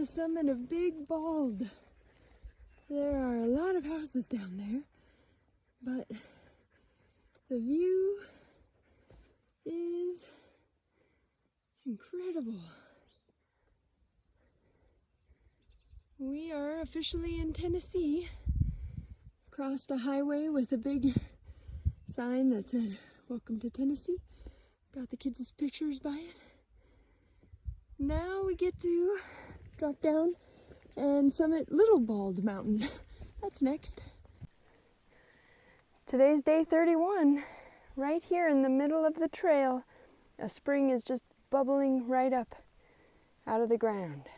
summit of Big Bald. There are a lot of houses down there, but the view is incredible. We are officially in Tennessee. Crossed a highway with a big sign that said, "Welcome to Tennessee." Got the kids' pictures by it. Now we get to drop down and summit Little Bald Mountain. That's next. Today's day 31. Right here in the middle of the trail, a spring is just bubbling right up out of the ground.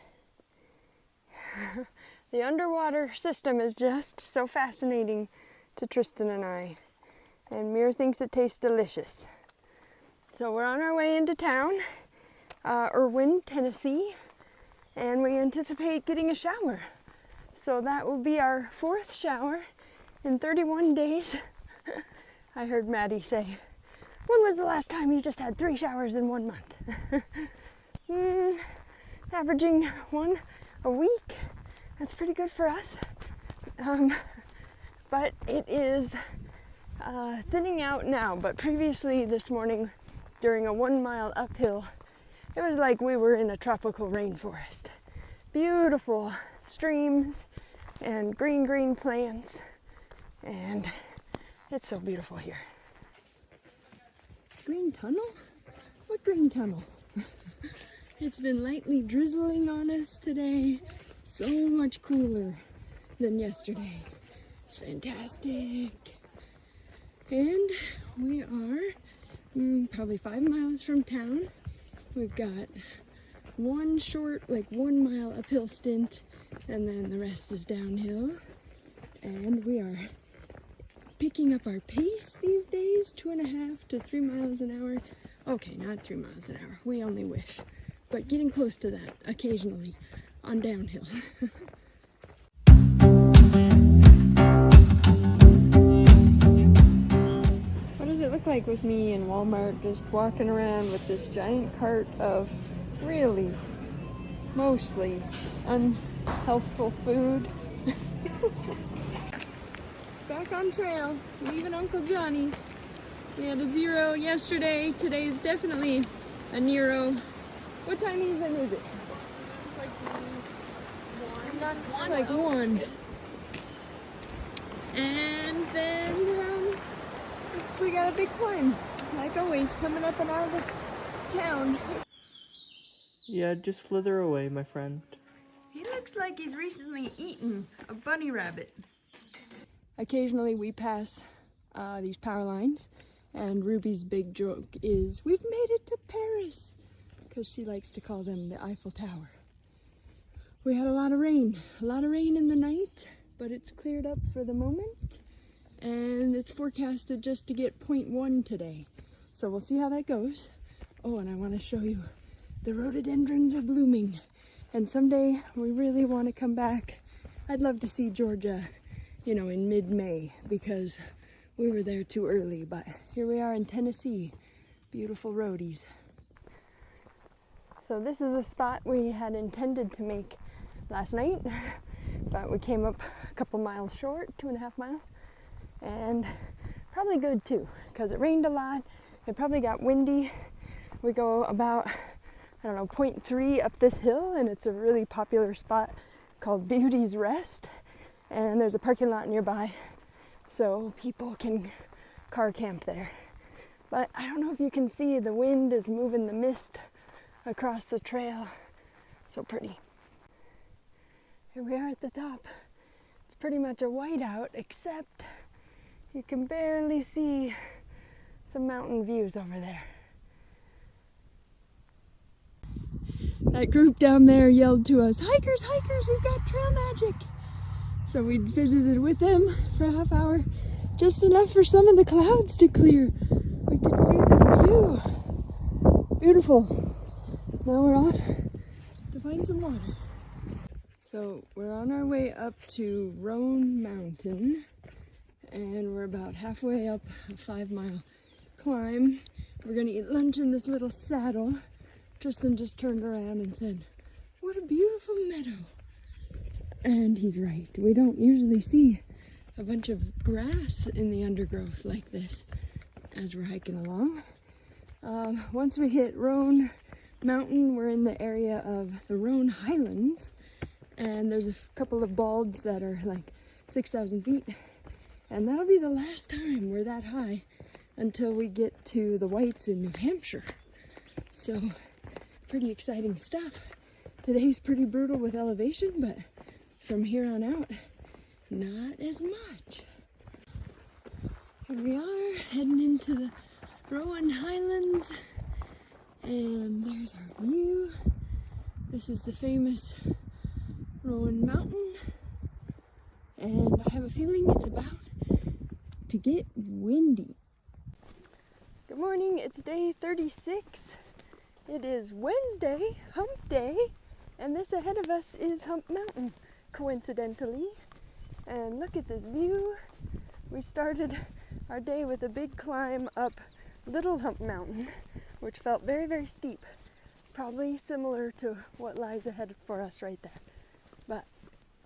The underwater system is just so fascinating to Tristan and I. And Mir thinks it tastes delicious. So we're on our way into town, Irwin, Tennessee, and we anticipate getting a shower. So that will be our 4th shower in 31 days. I heard Maddie say, "When was the last time you just had 3 showers in 1 month?" Averaging 1 a week. That's pretty good for us. But it is thinning out now. But previously this morning, during a 1-mile uphill, it was like we were in a tropical rainforest. Beautiful streams and green plants, and it's so beautiful here. Green tunnel? What green tunnel? It's been lightly drizzling on us today. So much cooler than yesterday. It's fantastic. And we are probably 5 miles from town. We've got one short, 1 mile uphill stint, and then the rest is downhill. And we are picking up our pace these days, 2.5 to 3 miles an hour. Okay, not 3 miles an hour, we only wish. But getting close to that occasionally on downhills. What does it look like with me in Walmart just walking around with this giant cart of really mostly unhealthful food? Back on trail, leaving Uncle Johnny's. We had a 0 yesterday. Today's definitely a Nero. What time even is it? Like 1. And then we got a big climb, like always, coming up and out of the town. Yeah, just slither away, my friend. He looks like he's recently eaten a bunny rabbit. Occasionally we pass these power lines, and Ruby's big joke is, "We've made it to Paris," because she likes to call them the Eiffel Tower. We had a lot of rain in the night, but it's cleared up for the moment, and it's forecasted just to get 0.1 today. So we'll see how that goes. Oh, and I want to show you, the rhododendrons are blooming, and someday we really want to come back. I'd love to see Georgia, in mid-May, because we were there too early, but here we are in Tennessee. Beautiful roadies. So this is a spot we had intended to make last night, but we came up a couple miles short, 2.5 miles, and probably good too, because it rained a lot. It probably got windy. We go about, 0.3 up this hill, and it's a really popular spot called Beauty's Rest, and there's a parking lot nearby, so people can car camp there. But I don't know if you can see, the wind is moving the mist across the trail. So pretty. Here we are at the top. It's pretty much a whiteout, except you can barely see some mountain views over there. That group down there yelled to us, "Hikers, hikers, we've got trail magic." So we visited with them for a half hour, just enough for some of the clouds to clear. We could see this view. Beautiful. Now we're off to find some water. So we're on our way up to Roan Mountain, and we're about halfway up a 5-mile climb. We're gonna eat lunch in this little saddle. Tristan just turned around and said, what a beautiful meadow. And he's right. We don't usually see a bunch of grass in the undergrowth like this as we're hiking along. Once we hit Roan Mountain, we're in the area of the Roan Highlands, and there's a couple of balds that are like 6,000 feet, and that'll be the last time we're that high until we get to the Whites in New Hampshire. So pretty exciting stuff. Today's pretty brutal with elevation, but from here on out, not as much. Here we are, heading into the Rowan Highlands, and there's our view. This is the famous Rowan Mountain, and I have a feeling it's about to get windy. Good morning, it's day 36. It is Wednesday, hump day, and this ahead of us is Hump Mountain, coincidentally. And look at this view. We started our day with a big climb up Little Hump Mountain, which felt very, very steep. Probably similar to what lies ahead for us right there. But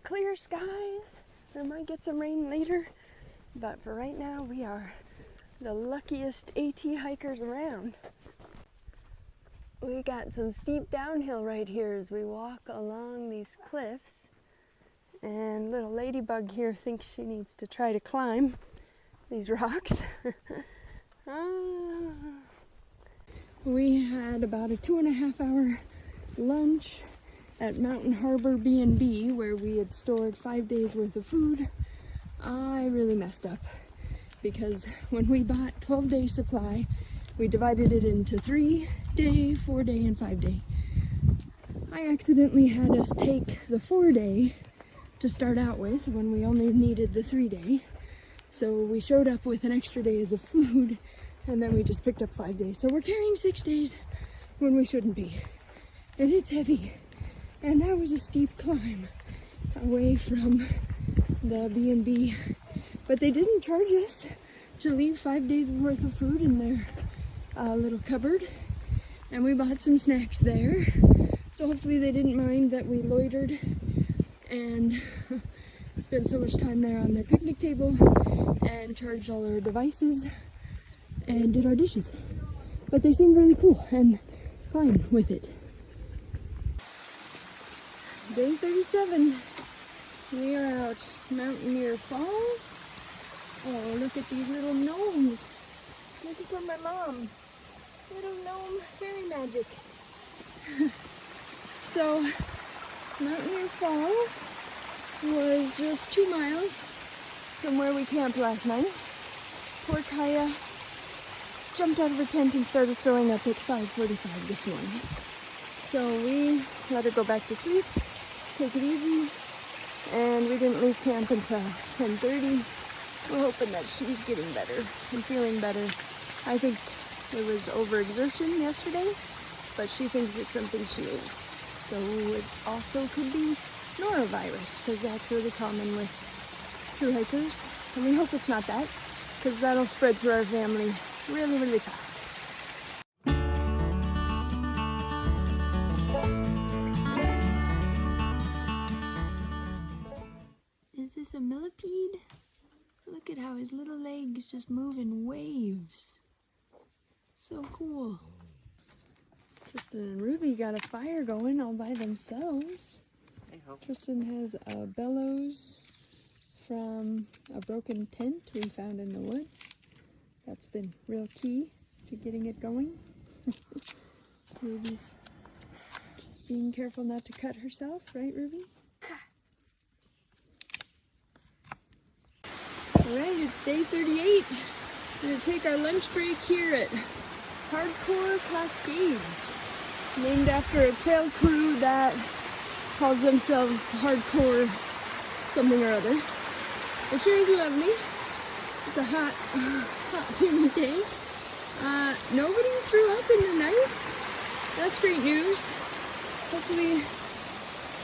clear skies. We might get some rain later. But for right now, we are the luckiest AT hikers around. We got some steep downhill right here as we walk along these cliffs. And little ladybug here thinks she needs to try to climb these rocks. We had about a 2.5 hour lunch at Mountain Harbor B&B where we had stored 5 days worth of food. I really messed up because when we bought 12-day supply, we divided it into 3-day, 4-day, and 5-day. I accidentally had us take the 4-day to start out with when we only needed the 3-day. So we showed up with an extra day as of food, and then we just picked up 5 days. So we're carrying 6 days when we shouldn't be. And it's heavy. And that was a steep climb away from the B&B. But they didn't charge us to leave 5 days worth of food in their little cupboard. And we bought some snacks there. So hopefully they didn't mind that we loitered and spent so much time there on their picnic table and charged all our devices and did our dishes. But they seemed really cool and fine with it. Day 37. We are out Mountaineer Falls. Oh, look at these little gnomes. This is for my mom. Little gnome fairy magic. So, Mountaineer Falls was just 2 miles from where we camped last night. Poor Kaya jumped out of her tent and started throwing up at 5:45 this morning. So we let her go back to sleep, take it easy, and we didn't leave camp until 10:30. We're hoping that she's getting better and feeling better. I think it was overexertion yesterday, but she thinks it's something she ate. So it also could be norovirus, because that's really common with thru hikers. And we hope it's not that, because that'll spread through our family really, really fast. Is this a millipede? Look at how his little legs just move in waves. So cool. Tristan and Ruby got a fire going all by themselves. Tristan has a bellows from a broken tent we found in the woods. That's been real key to getting it going. Ruby's being careful not to cut herself, right, Ruby? Alright, it's day 38. We're going to take our lunch break here at Hardcore Cascades, named after a trail crew that calls themselves Hardcore something or other. The sure is lovely. It's a hot, humid day. Nobody threw up in the night. That's great news. Hopefully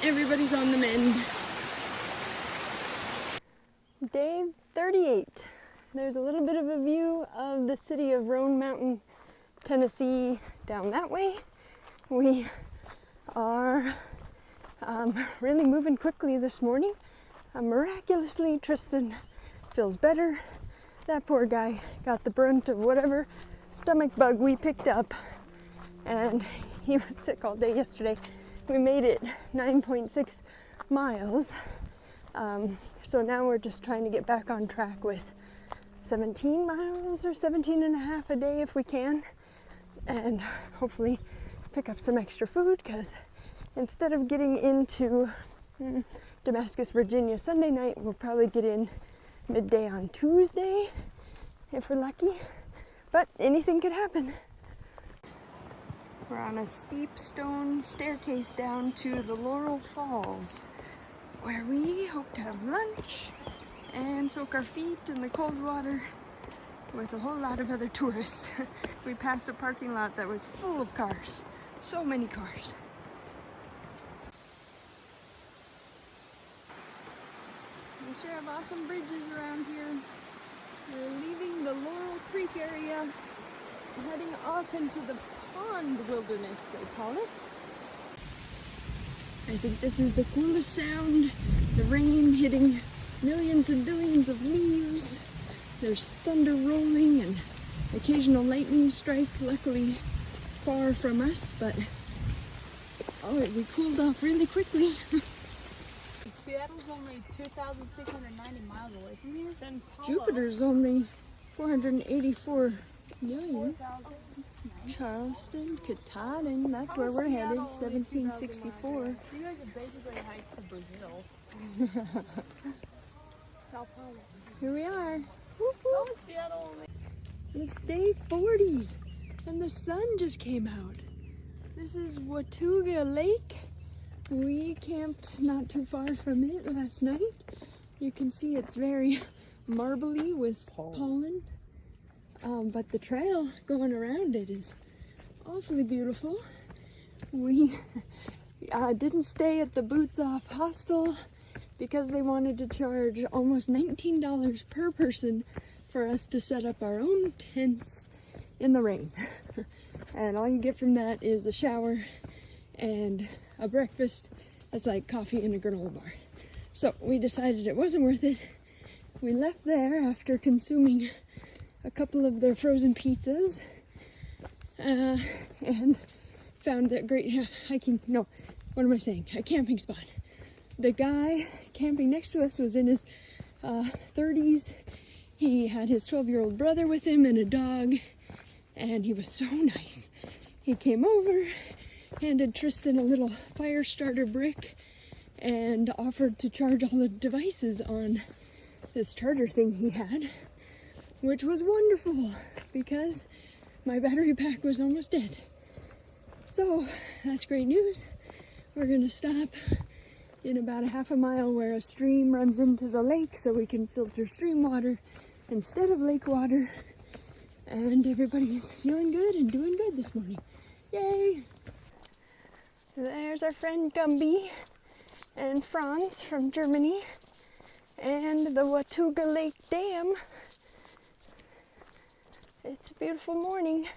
everybody's on the mend. Day 38. There's a little bit of a view of the city of Roan Mountain, Tennessee, down that way. We are really moving quickly this morning. Miraculously, Tristan feels better. That poor guy got the brunt of whatever stomach bug we picked up, and he was sick all day yesterday. We made it 9.6 miles, so now we're just trying to get back on track with 17 miles or 17 and a half a day if we can, and hopefully pick up some extra food, because instead of getting into Damascus, Virginia Sunday night, we'll probably get in midday on Tuesday if we're lucky, but anything could happen. We're on a steep stone staircase down to the Laurel Falls, where we hope to have lunch and soak our feet in the cold water with a whole lot of other tourists. We passed a parking lot that was full of cars, so many cars. We sure have awesome bridges around here. We're leaving the Laurel Creek area, heading off into the pond wilderness, they call it. I think this is the coolest sound. The rain hitting millions and billions of leaves. There's thunder rolling and occasional lightning strike, luckily far from us, but we cooled off really quickly. Seattle's only 2,690 miles away from here. Jupiter's only 484 million. 4,000. Charleston, Katahdin, that's where we're headed, 1764. You guys are basically hiked to Brazil. Sao Paulo. Here we are. How is Seattle only? It's day 40 and the sun just came out. This is Watauga Lake. We camped not too far from it last night. You can see it's very marbly with pollen. But the trail going around it is awfully beautiful. We didn't stay at the Boots Off hostel because they wanted to charge almost $19 per person for us to set up our own tents in the rain. And all you get from that is a shower and a breakfast that's like coffee and a granola bar. So we decided it wasn't worth it. We left there after consuming a couple of their frozen pizzas and found a great a camping spot. The guy camping next to us was in his 30s. He had his 12-year-old brother with him and a dog, and he was so nice. He came over, handed Tristan a little fire starter brick, and offered to charge all the devices on this charger thing he had, which was wonderful because my battery pack was almost dead. So that's great news. We're gonna stop in about a half a mile where a stream runs into the lake so we can filter stream water instead of lake water. And everybody's feeling good and doing good this morning. Yay! There's our friend Gumby and Franz from Germany and the Watauga Lake Dam. It's a beautiful morning.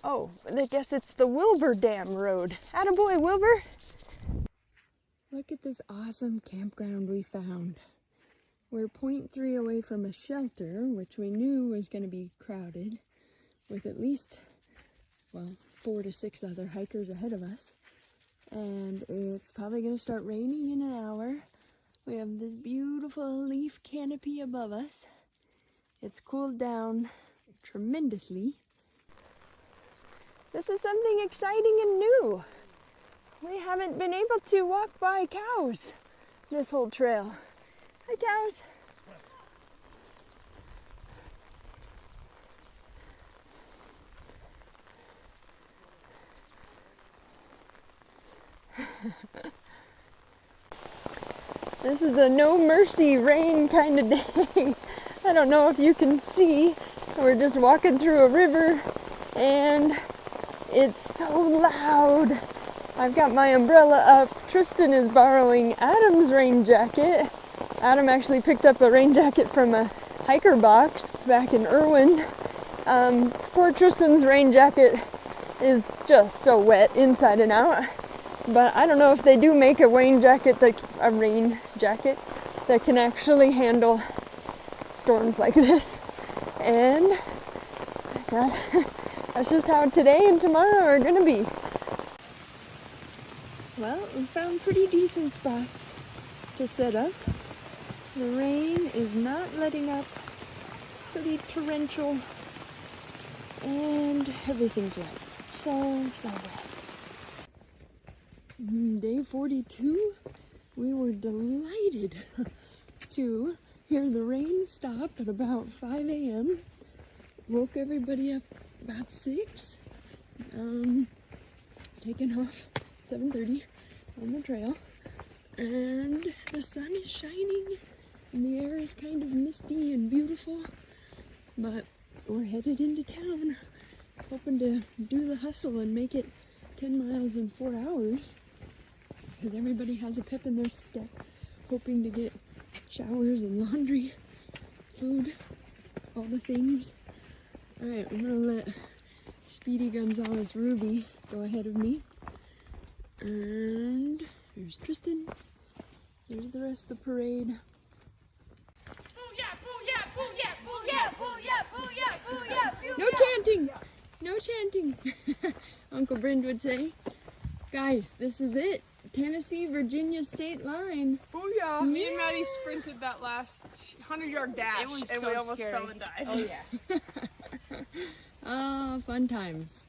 Oh, I guess it's the Wilbur Dam Road. Attaboy, Wilbur! Look at this awesome campground we found. We're 0.3 away from a shelter, which we knew was going to be crowded, with at least, 4 to 6 other hikers ahead of us. And it's probably going to start raining in an hour. We have this beautiful leaf canopy above us. It's cooled down tremendously. This is something exciting and new. We haven't been able to walk by cows this whole trail. Hi, cows. This is a no mercy rain kind of day. I don't know if you can see. We're just walking through a river and it's so loud. I've got my umbrella up. Tristan is borrowing Adam's rain jacket. Adam actually picked up a rain jacket from a hiker box back in Irwin. Poor Tristan's rain jacket is just so wet inside and out. But I don't know if they do make a rain jacket that can actually handle storms like this. And that's just how today and tomorrow are gonna be. Well, we found pretty decent spots to set up. The rain is not letting up. Pretty torrential. And everything's wet. So wet. Day 42, we were delighted to hear the rain stop at about 5 a.m. Woke everybody up about 6. Taking off 7:30 on the trail. And the sun is shining and the air is kind of misty and beautiful. But we're headed into town, hoping to do the hustle and make it 10 miles in 4 hours. Because everybody has a pep in their step, hoping to get showers and laundry, food, all the things. Alright, I'm gonna let Speedy Gonzalez Ruby go ahead of me. And here's Tristan. Here's the rest of the parade. No chanting! No chanting! Uncle Brent would say. Guys, this is it. Tennessee-Virginia state line. Booyah! Me and Maddie sprinted that last 100-yard dash, It was and so we almost scary. fell and died. Oh yeah. Oh, fun times.